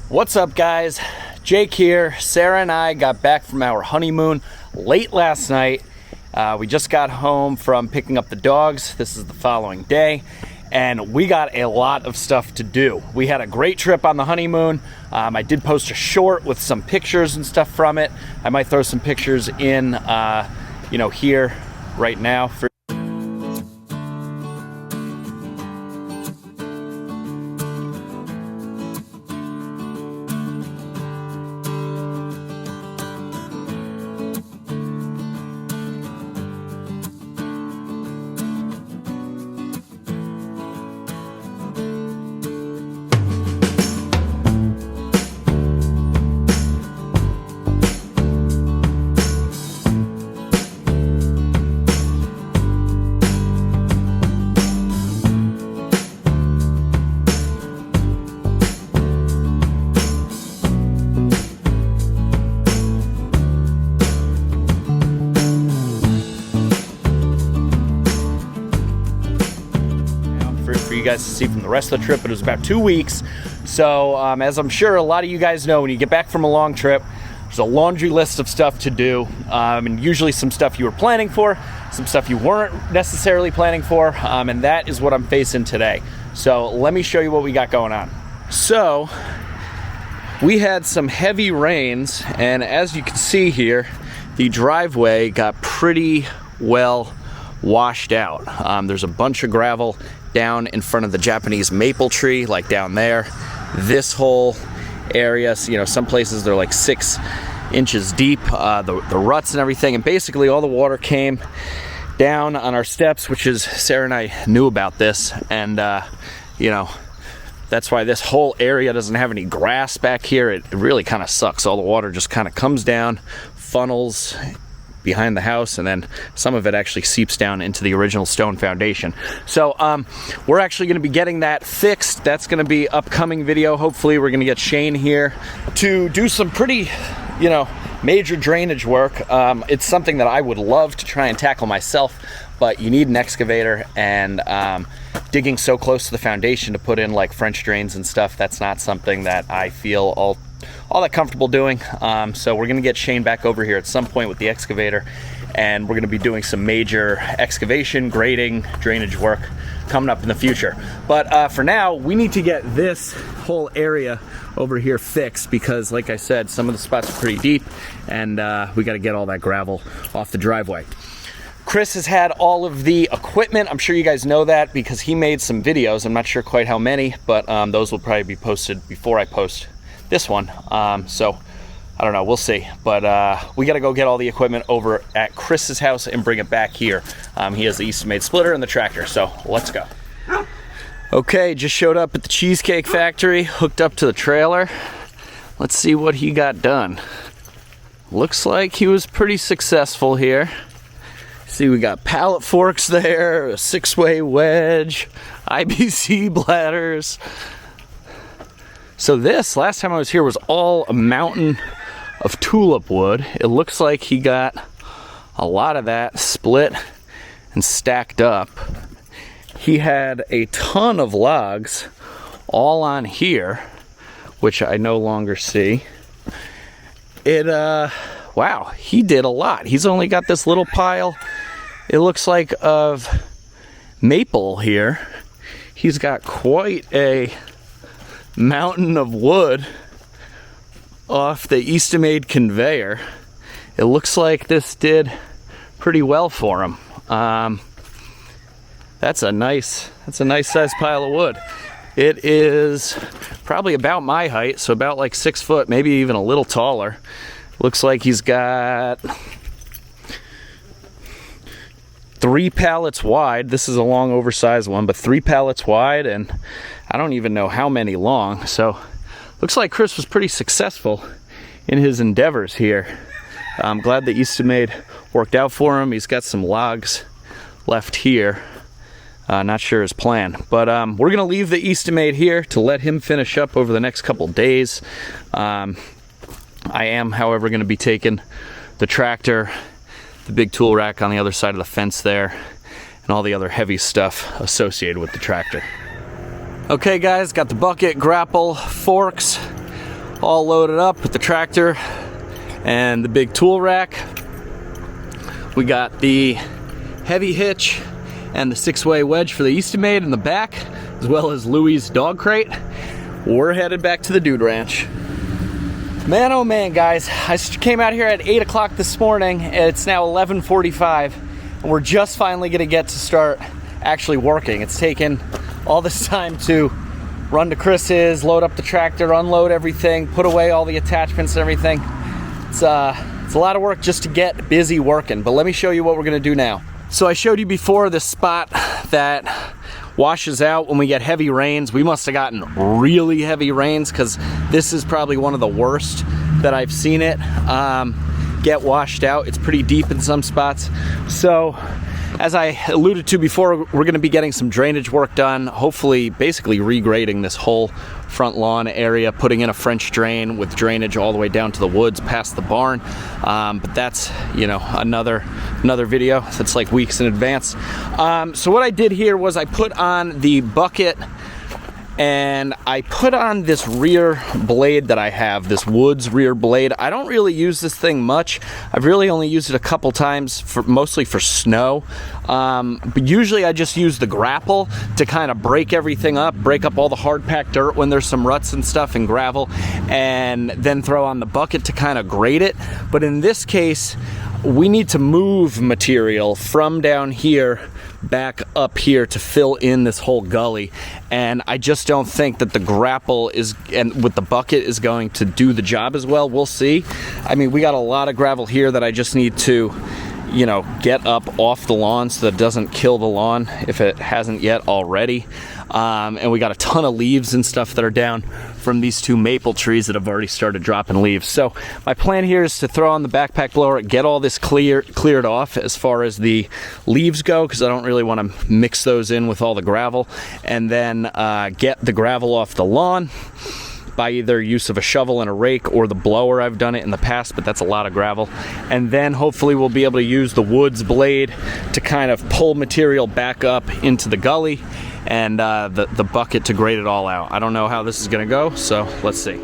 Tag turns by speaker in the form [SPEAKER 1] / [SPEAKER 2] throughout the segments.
[SPEAKER 1] What's up, guys? Jake here. Sarah and I got back from our honeymoon late last night. We just got home from picking up the dogs. This is the following day, and we got a lot of stuff to do. We had a great trip on the honeymoon. I did post a short with some pictures and stuff from it. I might throw some pictures in, here right now for you guys to see from the rest of the trip. But it was about 2 weeks. So as I'm sure a lot of you guys know, when you get back from a long trip, there's a laundry list of stuff to do, and usually some stuff you were planning for, some stuff you weren't necessarily planning for, and that is what I'm facing today. So let me show you what we got going on. So we had some heavy rains, and as you can see here, the driveway got pretty well washed out. There's a bunch of gravel down in front of the Japanese maple tree, like down there. This whole area, so, some places they're like 6 inches deep, the ruts and everything, and basically all the water came down on our steps, which is, Sarah and I knew about this, and that's why this whole area doesn't have any grass back here. It really kind of sucks. All the water just kind of comes down, funnels behind the house, and then some of it actually seeps down into the original stone foundation. So we're actually going to be getting that fixed. That's going to be upcoming video. Hopefully we're going to get Shane here to do some pretty major drainage work. It's something that I would love to try and tackle myself, but you need an excavator, and digging so close to the foundation to put in like French drains and stuff, that's not something that I feel all that comfortable doing. So we're gonna get Shane back over here at some point with the excavator, and we're gonna be doing some major excavation, grading, drainage work coming up in the future. But for now, we need to get this whole area over here fixed, because like I said, some of the spots are pretty deep, and we gotta get all that gravel off the driveway. Chris has had all of the equipment. I'm sure you guys know that because he made some videos. I'm not sure quite how many, but those will probably be posted before I post this one. So I don't know, we'll see. But we gotta go get all the equipment over at Chris's house and bring it back here. He has the Easton-made splitter and the tractor, so let's go. Okay, just showed up at the Cheesecake Factory, hooked up to the trailer. Let's see what he got done. Looks like he was pretty successful here. See, we got pallet forks there, a 6-way wedge, IBC bladders. So this, last time I was here, was all a mountain of tulip wood. It looks like he got a lot of that split and stacked up. He had a ton of logs all on here, which I no longer see. Wow, he did a lot. He's only got this little pile, it looks like, of maple here. He's got quite a mountain of wood off the Easton-made conveyor. It looks like this did pretty well for him. That's a nice sized pile of wood. It is probably about my height, so about like 6 foot, maybe even a little taller. Looks like he's got 3 pallets wide. This is a long, oversized one, but 3 pallets wide, and I don't even know how many long. So looks like Chris was pretty successful in his endeavors here. I'm glad the Easton-made worked out for him. He's got some logs left here. Not sure his plan, but we're gonna leave the Easton-made here to let him finish up over the next couple days. I am, however, going to be taking the tractor, the big tool rack on the other side of the fence there, and all the other heavy stuff associated with the tractor. Okay guys, got the bucket, grapple, forks, all loaded up with the tractor and the big tool rack. We got the heavy hitch and the 6-way wedge for the Easton-made in the back, as well as Louie's dog crate. We're headed back to the Dude Ranch. Man, oh man, guys, I came out here at 8 o'clock this morning. It's now 11:45, and we're just finally gonna get to start actually working. It's taken all this time to run to Chris's, load up the tractor, unload everything, put away all the attachments and everything. It's a lot of work just to get busy working, but let me show you what we're gonna do now. So I showed you before this spot that washes out when we get heavy rains. We must have gotten really heavy rains, because this is probably one of the worst that I've seen it get washed out. It's pretty deep in some spots. So as I alluded to before, we're going to be getting some drainage work done, hopefully basically regrading this whole front lawn area, putting in a French drain with drainage all the way down to the woods past the barn. But that's, you know, another video that's like weeks in advance. So what I did here was I put on the bucket and I put on this rear blade that I have, this Woods rear blade. I don't really use this thing much. I've really only used it a couple times, mostly for snow. But usually I just use the Grapple to kind of break everything up, break up all the hard packed dirt when there's some ruts and stuff and gravel, and then throw on the bucket to kind of grade it. But in this case, we need to move material from down here back up here to fill in this whole gully, and I just don't think that the Grapple and with the bucket is going to do the job as well. We'll see. I mean, we got a lot of gravel here that I just need to, you know, get up off the lawn so that it doesn't kill the lawn if it hasn't yet already. And we got a ton of leaves and stuff that are down from these 2 maple trees that have already started dropping leaves. So my plan here is to throw on the backpack blower, get all this cleared off as far as the leaves go, because I don't really want to mix those in with all the gravel, and then get the gravel off the lawn by either use of a shovel and a rake or the blower. I've done it in the past, but that's a lot of gravel. And then hopefully we'll be able to use the Woods blade to kind of pull material back up into the gully, and the bucket to grade it all out. I don't know how this is gonna go, so let's see.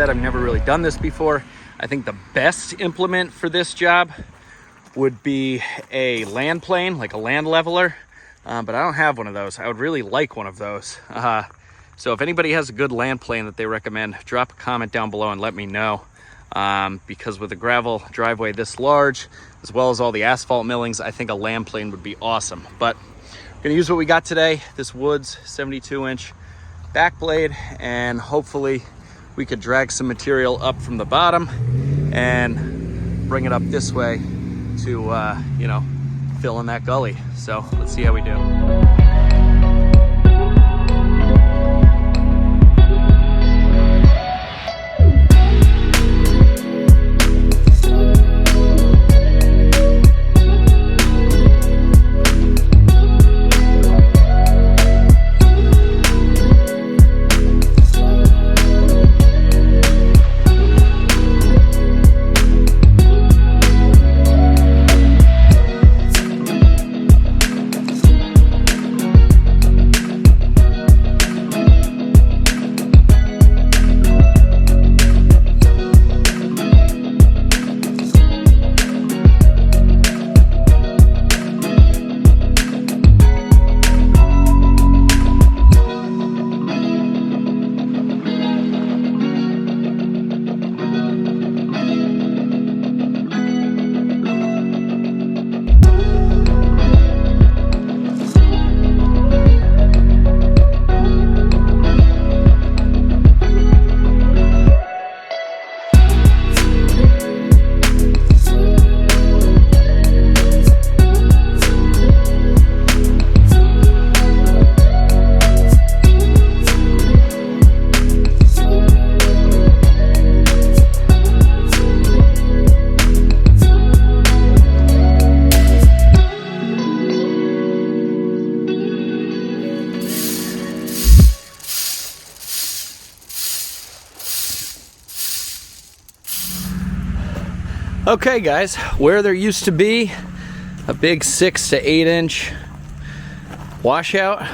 [SPEAKER 1] I've never really done this before. I think the best implement for this job would be a land plane, like a land leveler, but I don't have one of those. I would really like one of those. So if anybody has a good land plane that they recommend, drop a comment down below and let me know, because with a gravel driveway this large, as well as all the asphalt millings, I think a land plane would be awesome. But I'm gonna use what we got today, this Woods 72-inch back blade, and hopefully we could drag some material up from the bottom and bring it up this way to, you know, fill in that gully. So let's see how we do. Okay guys, where there used to be a big 6 to 8 inch washout,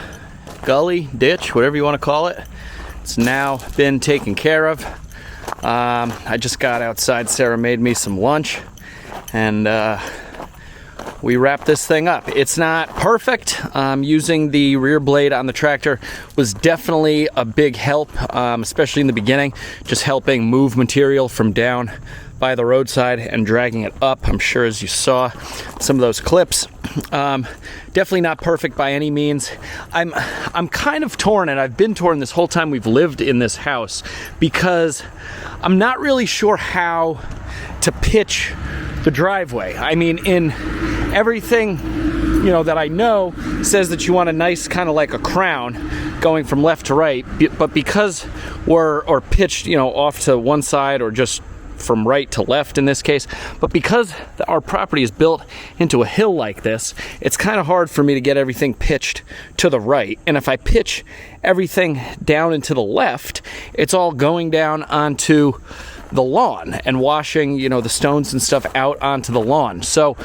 [SPEAKER 1] gully, ditch, whatever you want to call it, it's now been taken care of. I just got outside, Sarah made me some lunch, and we wrapped this thing up. It's not perfect. Using the rear blade on the tractor was definitely a big help, especially in the beginning, just helping move material from down by the roadside and dragging it up. I'm sure as you saw some of those clips. Definitely not perfect by any means. I'm kind of torn, and I've been torn this whole time we've lived in this house, because I'm not really sure how to pitch the driveway. I mean, in everything, you know, that I know says that you want a nice kind of like a crown going from left to right, but because we're pitched, you know, off to one side or just from right to left in this case, but because our property is built into a hill like this, it's kind of hard for me to get everything pitched to the right. And if I pitch everything down and to the left, it's all going down onto the lawn and washing, you know, the stones and stuff out onto the lawn. So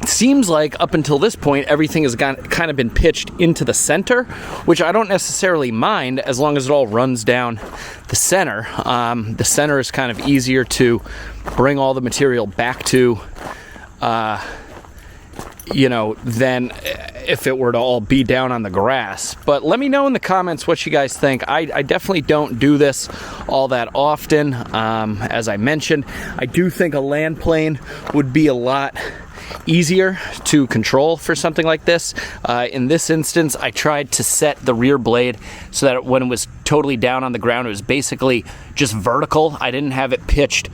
[SPEAKER 1] it seems like up until this point everything has kind of been pitched into the center, which I don't necessarily mind as long as it all runs down the center. The center is kind of easier to bring all the material back to, you know, than if it were to all be down on the grass. But let me know in the comments what you guys think. I definitely don't do this all that often. As I mentioned, I do think a land plane would be a lot easier to control for something like this. In this instance, I tried to set the rear blade so that when it was totally down on the ground, it was basically just vertical. I didn't have it pitched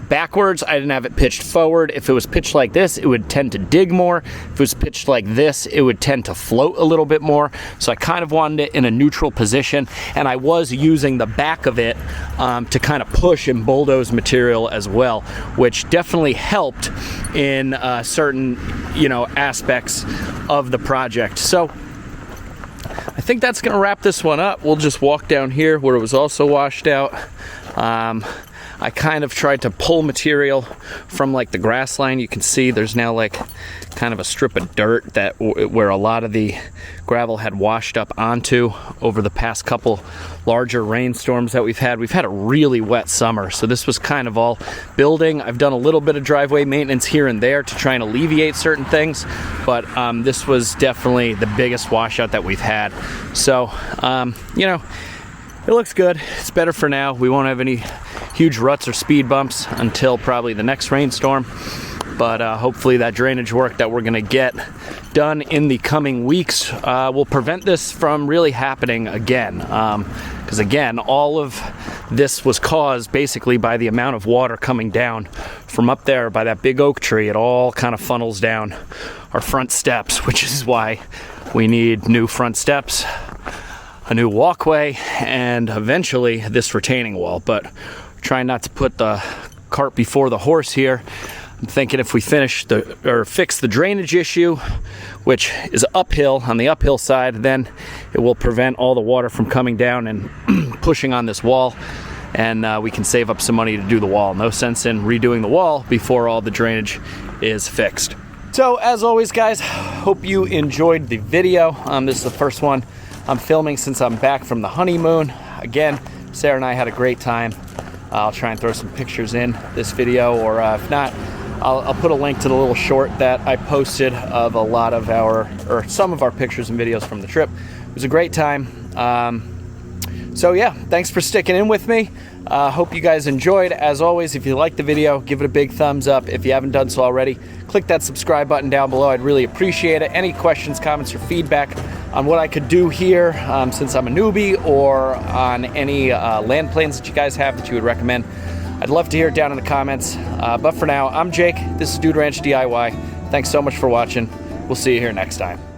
[SPEAKER 1] backwards. I didn't have it pitched forward. If it was pitched like this, it would tend to dig more. If it was pitched like this, it would tend to float a little bit more. So I kind of wanted it in a neutral position, and I was using the back of it to kind of push and bulldoze material as well, which definitely helped in certain, you know, aspects of the project. So I think that's going to wrap this one up. We'll just walk down here where it was also washed out. I kind of tried to pull material from like the grass line. You can see there's now like kind of a strip of dirt that where a lot of the gravel had washed up onto over the past couple larger rainstorms that we've had. We've had a really wet summer, so this was kind of all building. I've done a little bit of driveway maintenance here and there to try and alleviate certain things, but this was definitely the biggest washout that we've had. So, you know, it looks good. It's better for now. We won't have any huge ruts or speed bumps until probably the next rainstorm. But hopefully that drainage work that we're going to get done in the coming weeks will prevent this from really happening again. Because again, all of this was caused basically by the amount of water coming down from up there by that big oak tree. It all kind of funnels down our front steps, which is why we need new front steps, a new walkway, and eventually this retaining wall. But trying not to put the cart before the horse here. I'm thinking if we fix the drainage issue, which is uphill, on the uphill side, then it will prevent all the water from coming down and pushing on this wall, and we can save up some money to do the wall. No sense in redoing the wall before all the drainage is fixed. So as always, guys, hope you enjoyed the video. This is the first one I'm filming since I'm back from the honeymoon. Again, Sarah and I had a great time. I'll try and throw some pictures in this video, or if not, I'll put a link to the little short that I posted of a lot of some of our pictures and videos from the trip. It was a great time. So yeah, thanks for sticking in with me. Hope you guys enjoyed. As always, if you liked the video, give it a big thumbs up. If you haven't done so already, click that subscribe button down below. I'd really appreciate it. Any questions, comments, or feedback on what I could do here, since I'm a newbie, or on any land planes that you guys have that you would recommend, I'd love to hear it down in the comments. But for now, I'm Jake. This is Dude Ranch DIY. Thanks so much for watching. We'll see you here next time.